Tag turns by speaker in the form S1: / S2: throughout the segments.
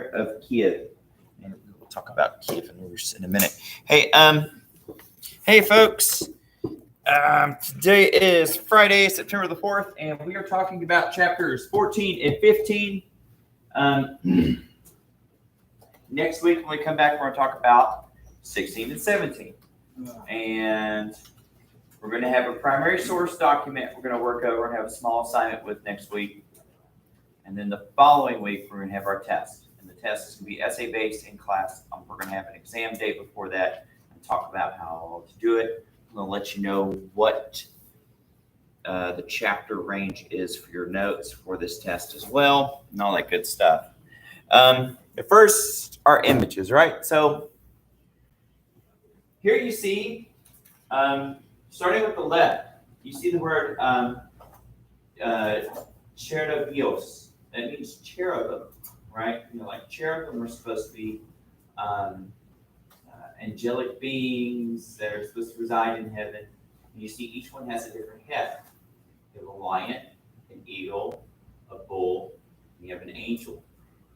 S1: Patriarch of Kiev. And we'll talk about Kiev in a minute. Hey, folks. Today is Friday, September the 4th, and we are talking about chapters 14 and 15. Next week, when we come back, we're going to talk about 16 and 17. And we're going to have a primary source document we're going to work over and have a small assignment with next week. And then the following week, we're going to have our test. And the test is going to be essay-based in class. We're going to have an exam day before that and talk about how to do it. I'm going to let you know what the chapter range is for your notes for this test as well, and all that good stuff. The first are images, right? So here you see, starting with the left, you see the word cherubios. That means cherubim, right? You know, like cherubim are supposed to be angelic beings that are supposed to reside in heaven. And you see each one has a different head. You have a lion, an eagle, a bull, and you have an angel.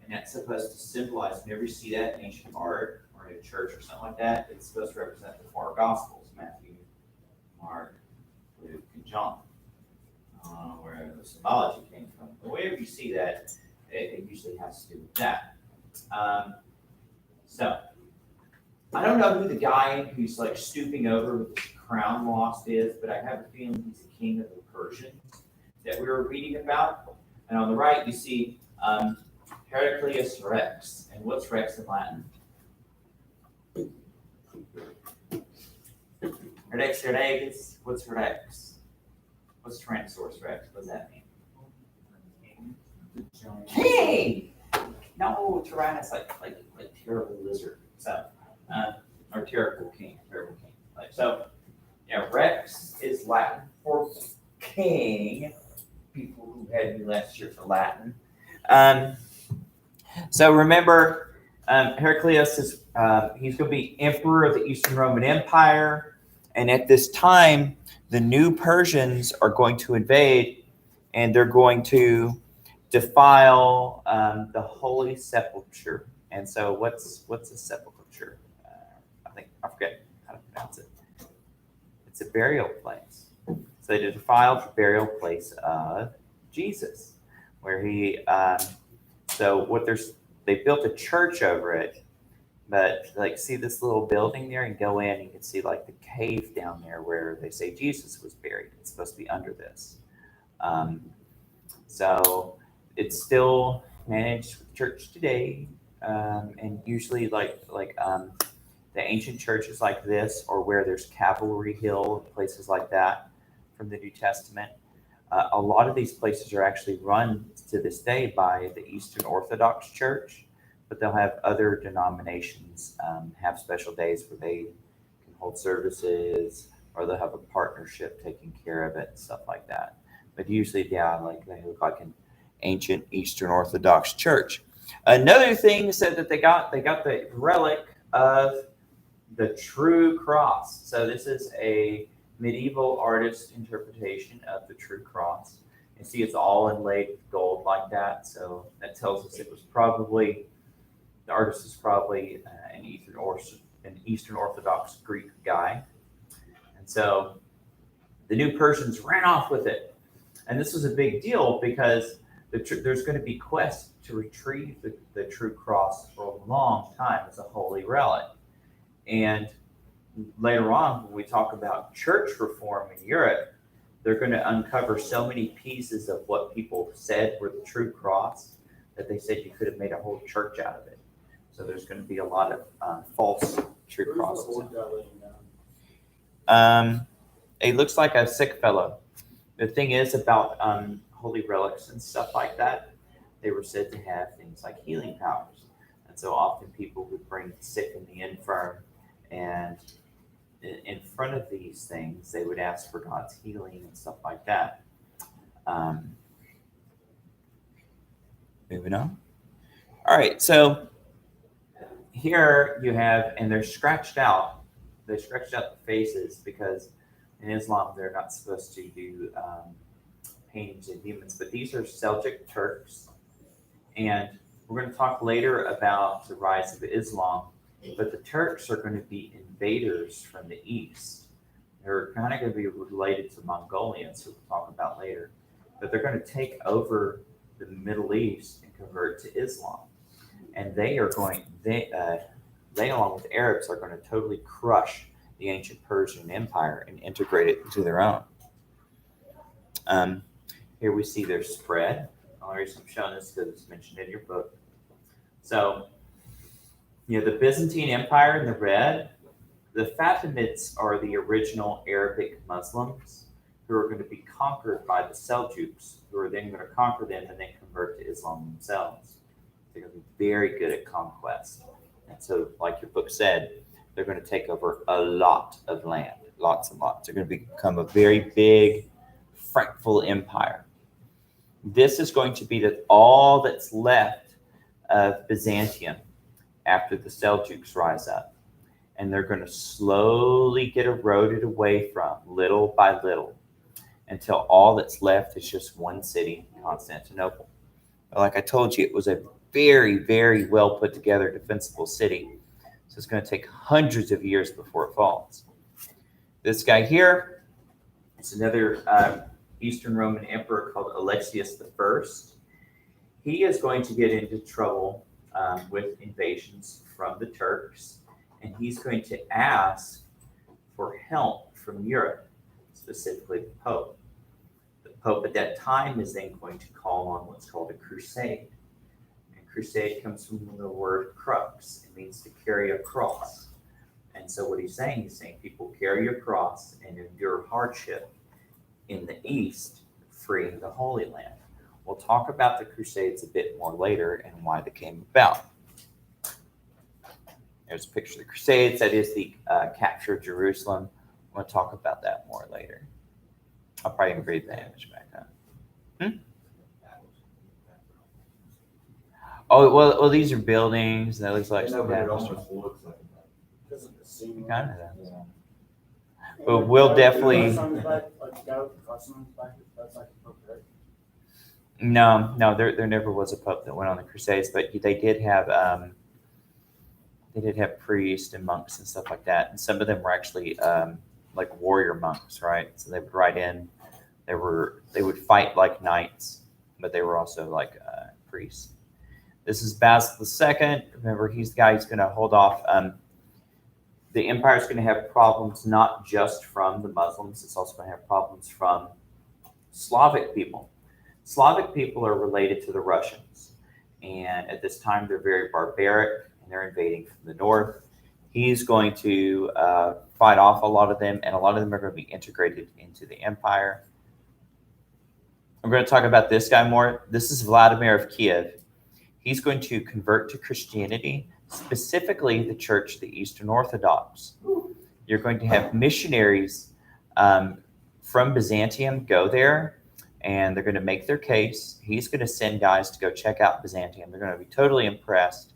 S1: And that's supposed to symbolize, whenever you see that in ancient art or in a church or something like that, it's supposed to represent the four Gospels, Matthew, Mark, Luke, and John. Where the symbology came from. But whenever you see that, it usually has to do with that. So, I don't know who the guy who's like stooping over with his crown lost is, but I have a feeling he's a king of the Persians that we were reading about. And on the right, you see Heraclius Rex. And what's Rex in Latin? Rex Rex. What's Rex? What's Tyrannosaurus Rex? What does that mean? King! No, Tyrannosaurus like terrible lizard. So, or terrible king. Rex is Latin for king. People who had me last year for Latin. So remember, Heraclius is he's going to be emperor of the Eastern Roman Empire, and at this time, the new Persians are going to invade, and they're going to defile the Holy Sepulchre. And so, what's a sepulchre? I forget how to pronounce it. It's a burial place. So they defiled the burial place of Jesus, where he. They built a church over it, but see this little building there, and go in, and you can see the cave down there where they say Jesus was buried. It's supposed to be under this. So it's still managed with church today, and usually the ancient churches like this, or where there's Calvary Hill, places like that from the New Testament. A lot of these places are actually run to this day by the Eastern Orthodox Church, but they'll have other denominations have special days where they can hold services, or they'll have a partnership taking care of it and stuff like that. But usually, they look like an ancient Eastern Orthodox church. Another thing said that they got the relic of the true cross. So this is a medieval artist interpretation of the true cross. You see, it's all inlaid with gold like that. So that tells us the artist is probably an Eastern Orthodox Greek guy. And so the new Persians ran off with it. And this was a big deal because there's going to be quests to retrieve the true cross for a long time as a holy relic. And later on, when we talk about church reform in Europe, they're going to uncover so many pieces of what people said were the true cross that they said you could have made a whole church out of it. So there's going to be a lot of false true crosses. It looks like a sick fellow. The thing is about holy relics and stuff like that, they were said to have things like healing powers. And so often people would bring the sick and the infirm, and in front of these things, they would ask for God's healing and stuff like that. Moving on. All right, so here you have, and they're scratched out. They scratched out the faces because in Islam they're not supposed to do paintings of humans. But these are Seljuk Turks, and We're going to talk later about the rise of Islam, but the Turks are going to be invaders from the east. They're kind of going to be related to Mongolians, who we'll talk about later, but they're going to take over the Middle East and convert to Islam. And they along with Arabs, are going to totally crush the ancient Persian Empire and integrate it into their own. Here we see their spread. The only reason I'm showing this is because it's mentioned in your book. So, the Byzantine Empire in the red, the Fatimids are the original Arabic Muslims who are going to be conquered by the Seljuks, who are then going to conquer them and then convert to Islam themselves. They're going to be very good at conquest. And so, like your book said, they're going to take over a lot of land, lots and lots. They're going to become a very big, frightful empire. This is going to be all that's left of Byzantium after the Seljuks rise up. And they're going to slowly get eroded away from, little by little, until all that's left is just one city, Constantinople. But like I told you, it was a very, very well put together defensible city. So it's going to take hundreds of years before it falls. This guy here is another Eastern Roman emperor called Alexius I. He is going to get into trouble with invasions from the Turks, and he's going to ask for help from Europe, specifically the Pope. The Pope at that time is then going to call on what's called a crusade. And crusade comes from the word crux. It means to carry a cross. And so what he's saying people carry a cross and endure hardship in the East, freeing the Holy Land. We'll talk about the Crusades a bit more later and why they came about. There's a picture of the Crusades. That is the capture of Jerusalem. We'll talk about that more later. I'll probably read the image back up. Oh, well, these are buildings. That looks like some
S2: it almost looks like
S1: kind of does. But we'll definitely. No, there never was a pope that went on the Crusades, but they did have priests and monks and stuff like that, and some of them were actually like warrior monks, right? So they would ride in. They would fight like knights, but they were also like priests. This is Basil II. Remember, he's the guy who's going to hold off. The empire is going to have problems not just from the Muslims. It's also going to have problems from Slavic people. Slavic people are related to the Russians. And at this time, they're very barbaric, and they're invading from the north. He's going to fight off a lot of them, and a lot of them are going to be integrated into the empire. I'm going to talk about this guy more. This is Vladimir of Kiev. He's going to convert to Christianity, specifically the Church of the Eastern Orthodox. You're going to have missionaries from Byzantium go there, and they're going to make their case. He's going to send guys to go check out Byzantium. They're going to be totally impressed.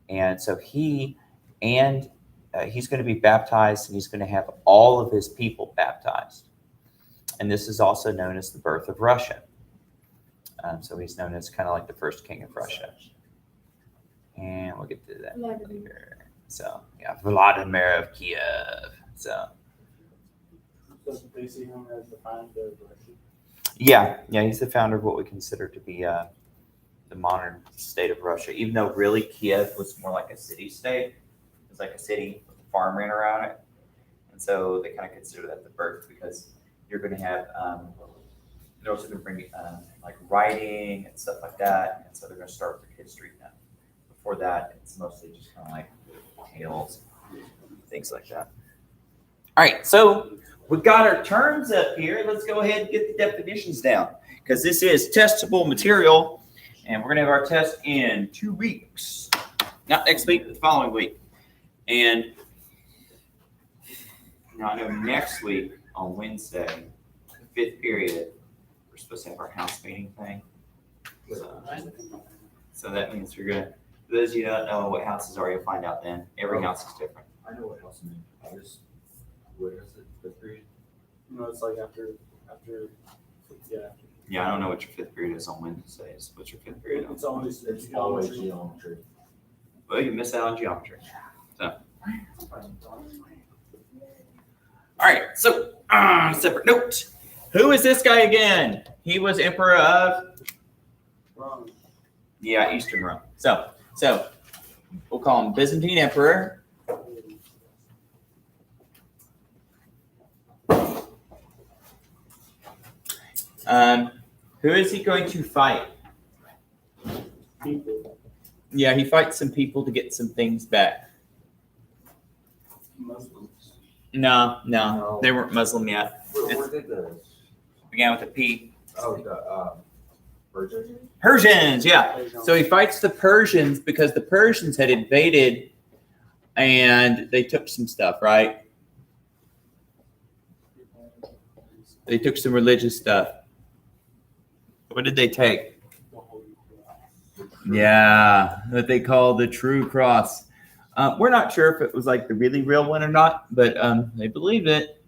S1: And so he's going to be baptized, and he's going to have all of his people baptized. And this is also known as the birth of Russia. So he's known as kind of like the first king of Russia. And we'll get to that later. So, yeah, Vladimir of Kiev. So
S3: they see him as the founder of Russia?
S1: Yeah, he's the founder of what we consider to be the modern state of Russia. Even though really Kiev was more like a city-state. It was like a city with a farmland around it. And so they kind of consider that the birth, because you're going to have, they're also going to bring like writing and stuff like that. And so they're going to start their history now. Before that, it's mostly just kind of like tales, things like that. All right, so we've got our terms up here. Let's go ahead and get the definitions down, because this is testable material, and we're going to have our test in 2 weeks. Not next week, but the following week. And now I know next week on Wednesday, the 5th period, we're supposed to have our house meeting thing. So that means we're going to, for those of you who don't know what houses are, you'll find out then. Every house is different.
S2: I know what house means. What is it? 5th period?
S3: No, it's like after
S1: Yeah, I don't know what your fifth period is on Wednesdays. What's your fifth period on?
S3: It's always the
S2: It's always
S3: geometry.
S2: geometry.
S1: Well, you miss out on geometry. So. All right, so separate note. Who is this guy again? He was emperor of
S3: Wrong.
S1: Eastern Rome. So we'll call him Byzantine emperor. Who is he going to fight?
S3: People.
S1: Yeah, he fights some people to get some things back.
S3: Muslims.
S1: No, they weren't Muslim yet.
S2: Where did the,
S1: Began with a P.
S2: the Persians?
S1: Persians, yeah. So he fights the Persians because the Persians had invaded and they took some stuff, right? They took some religious stuff. What did they take?
S3: The Holy Cross.
S1: Yeah, that they call the true cross. We're not sure if it was like the really real one or not, but they believed it.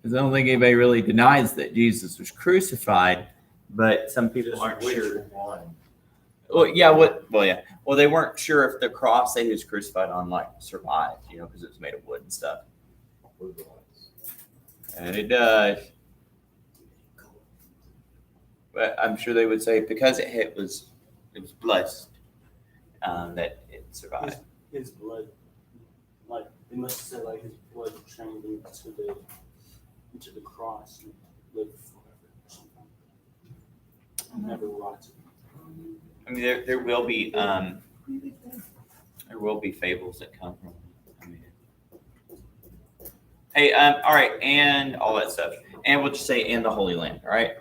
S1: Because I don't think anybody really denies that Jesus was crucified, but some people aren't sure.
S2: One.
S1: Well, yeah. Well, they weren't sure if the cross that he was crucified on like survived, because it was made of wood and stuff.
S2: Was the ones.
S1: And it does. But I'm sure they would say because it was blessed that it survived.
S3: His blood, like they must have said, like his blood trained into the cross and lived forever or something. Never rots.
S1: I mean, there will be fables that come from. Hey, all right, and all that stuff, and we'll just say in the Holy Land, all right.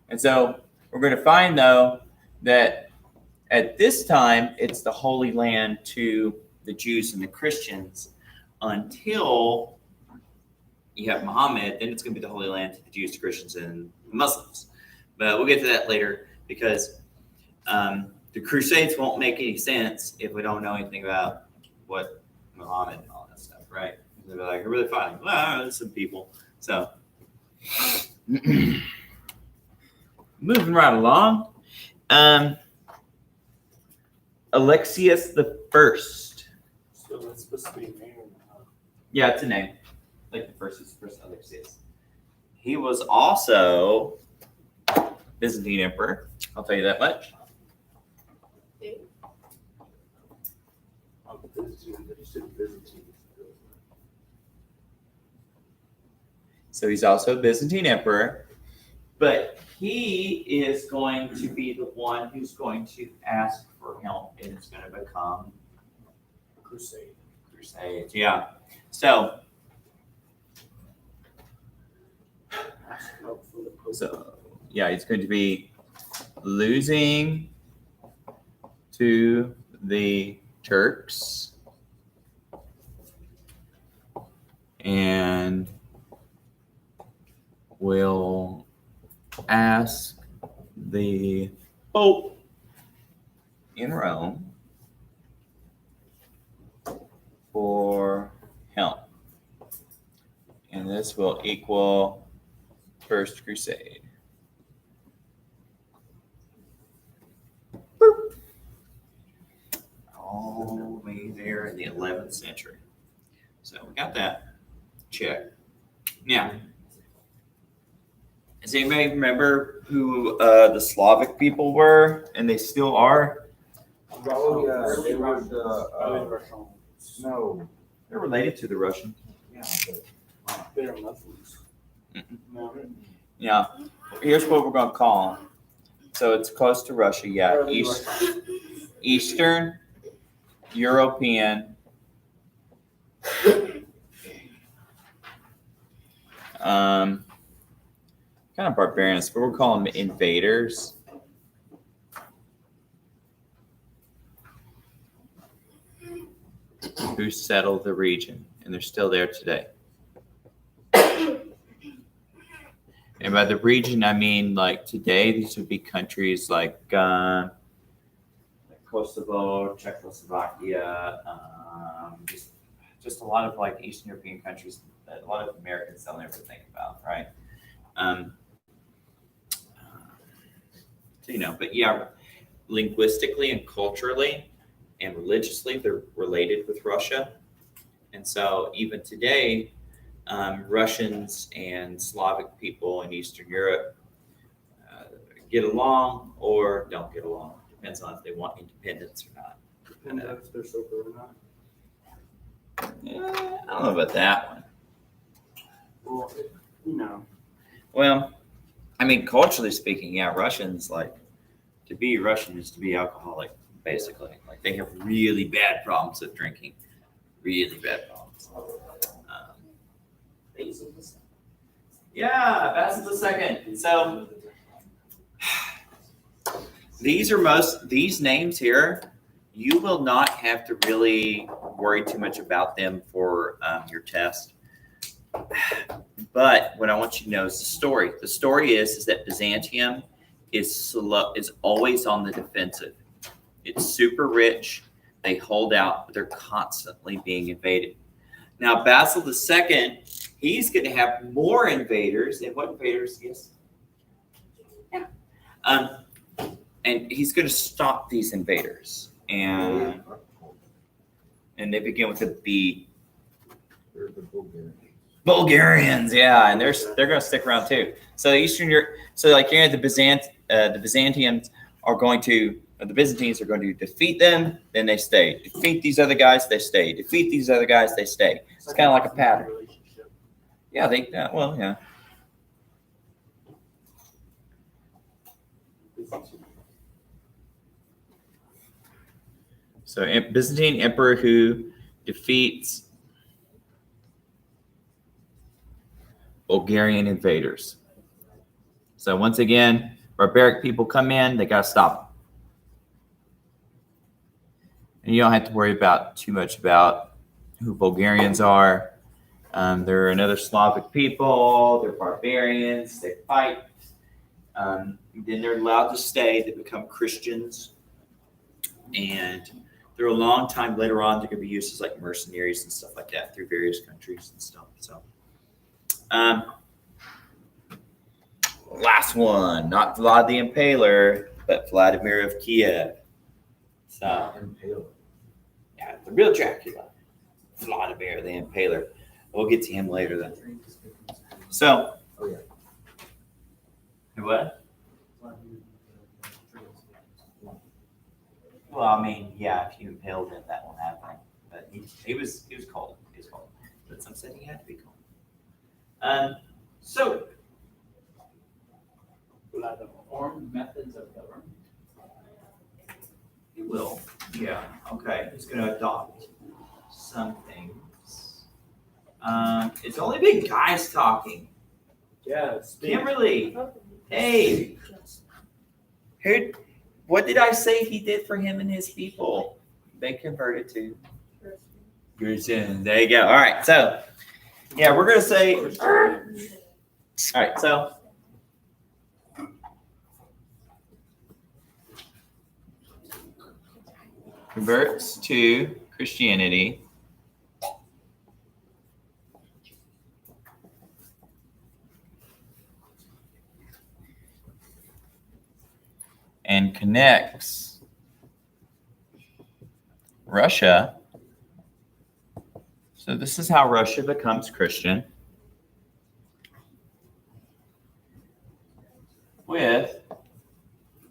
S1: And so we're going to find though that at this time it's the Holy Land to the Jews and the Christians until you have Muhammad. Then it's going to be the Holy Land to the Jews, Christians, and Muslims. But we'll get to that later because the Crusades won't make any sense if we don't know anything about what Muhammad and all that stuff, right? They'll be like, "Who are they fighting?" Well, there's some people. So moving right along. Alexius the First.
S3: So that's supposed to be a name.
S1: Yeah, it's a name. Like the first Alexius. He was also Byzantine emperor. I'll tell you that much. So he's also Byzantine emperor, but he is going to be the one who's going to ask for help, and it's going to become crusades. Yeah. So yeah, he's going to be losing to the Turks and will ask the Pope in Rome for help. And this will equal First Crusade. Boop. All the way there in the 11th century. So we got that. Check. Now, does anybody remember who the Slavic people were, and they still are?
S2: Oh, yeah, they were the, no,
S1: They're related to the Russians.
S2: yeah, but
S3: They're Muslims.
S1: Mm-mm.
S3: No.
S1: Yeah. Here's what we're going to call them. So it's close to Russia, yeah. Eastern European. Kind of barbarians, but we're calling them invaders. Who settled the region, and they're still there today. And by the region, I mean like today, these would be countries like Kosovo, Czechoslovakia, just a lot of like Eastern European countries that a lot of Americans don't ever think about, right? So, but yeah, linguistically and culturally and religiously, they're related with Russia. And so even today, Russians and Slavic people in Eastern Europe get along or don't get along. Depends on if they want independence or not.
S3: Depends on if they're sober or not.
S1: I don't know about that one.
S3: Well,
S1: Well, I mean, culturally speaking, yeah, Russians, like, to be Russian is to be alcoholic, basically. Like, they have really bad problems with drinking. Really bad problems. Yeah, Basil the Second. So, these names here, you will not have to really worry too much about them for your test. But what I want you to know is the story. The story is that Byzantium is always on the defensive. It's super rich. They hold out, but they're constantly being invaded. Now, Basil II, he's going to have more invaders. And what invaders? Yes. Yeah. And he's going to stop these invaders. And they begin with a B.
S2: They're the Bulgarians.
S1: Bulgarians, yeah, and they're going to stick around too. So Eastern Europe, the Byzantians are going to, the Byzantines are going to defeat them, then they stay. Defeat these other guys, they stay. Defeat these other guys, they stay. It's kind of like a pattern. Yeah, yeah. So Byzantine emperor who defeats Bulgarian invaders. So once again, barbaric people come in, they got to stop them. And you don't have to worry about too much about who Bulgarians are. They're another Slavic people. They're barbarians. They fight. Then they're allowed to stay. They become Christians. And through a long time later on, they're going to be used as like mercenaries and stuff like that through various countries and stuff. So, last one, not Vlad the Impaler, but Vladimir of Kiev. So,
S2: Impaler.
S1: yeah, the real Dracula, Vladimir the Impaler. We'll get to him later then. So,
S2: Oh, yeah.
S1: what? Well, I mean, yeah, if you impaled him, that won't happen. But he was cold. He was cold. But some said he had to be cold. So,
S4: Armed methods of government.
S1: he will. Yeah. Okay. He's going to adopt some things. It's only been guys talking.
S3: Yeah,
S1: Kimberly. Hey. What did I say he did for him and his people? They converted to Christian. There you go. All right. So, yeah, we're going to say. All right. So. Converts to Christianity. And connects Russia. So this is how Russia becomes Christian. With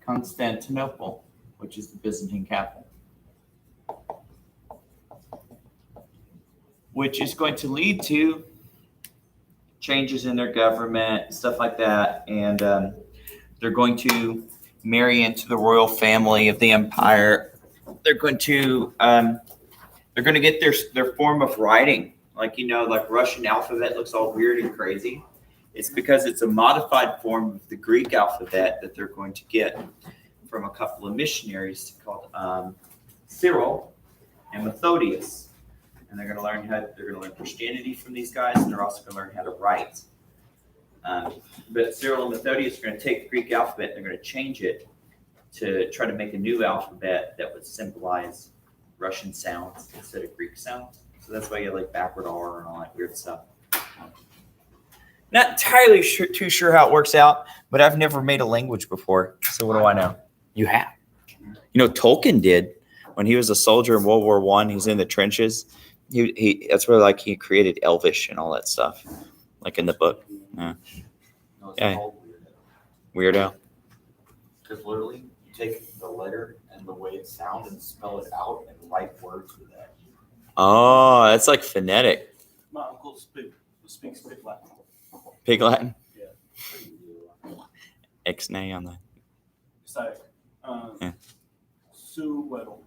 S1: Constantinople, which is the Byzantine capital. Which is going to lead to changes in their government, stuff like that. And they're going to marry into the royal family of the empire. They're going to get their form of writing. Like Russian alphabet looks all weird and crazy. It's because it's a modified form of the Greek alphabet that they're going to get from a couple of missionaries called Cyril and Methodius. And they're going to learn Christianity from these guys, and they're also going to learn how to write. But Cyril and Methodius are going to take the Greek alphabet and they're going to change it to try to make a new alphabet that would symbolize Russian sounds instead of Greek sounds. So that's why you have like backward R and all that weird stuff. Not entirely too sure how it works out, but I've never made a language before. So what do I know? You have. You know, Tolkien did when he was a soldier in World War I. He's in the trenches. He that's where like he created Elvish and all that stuff, like in the book. Yeah.
S2: No, it's
S1: Yeah.
S2: called weird.
S1: Weirdo.
S2: Because literally, you take the letter and the way it sounds and spell it out and write words with that.
S1: Oh, that's like phonetic.
S3: My uncle speaks Pig Latin.
S1: Pig Latin.
S3: Yeah.
S1: Ixnay on the.
S3: It's like
S1: Yeah.
S3: Sue Weddle.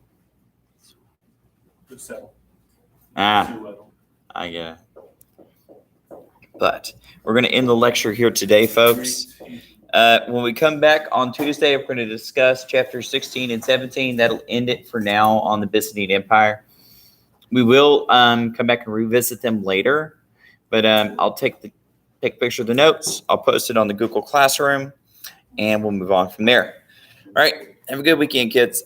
S3: Good settle.
S1: Ah,
S3: Sue Weddle.
S1: I get it. But we're going to end the lecture here today, folks. When we come back on Tuesday, we're going to discuss chapters 16 and 17. That'll end it for now on the Byzantine Empire. We will come back and revisit them later, but I'll take a picture of the notes. I'll post it on the Google Classroom, and we'll move on from there. All right. Have a good weekend, kids.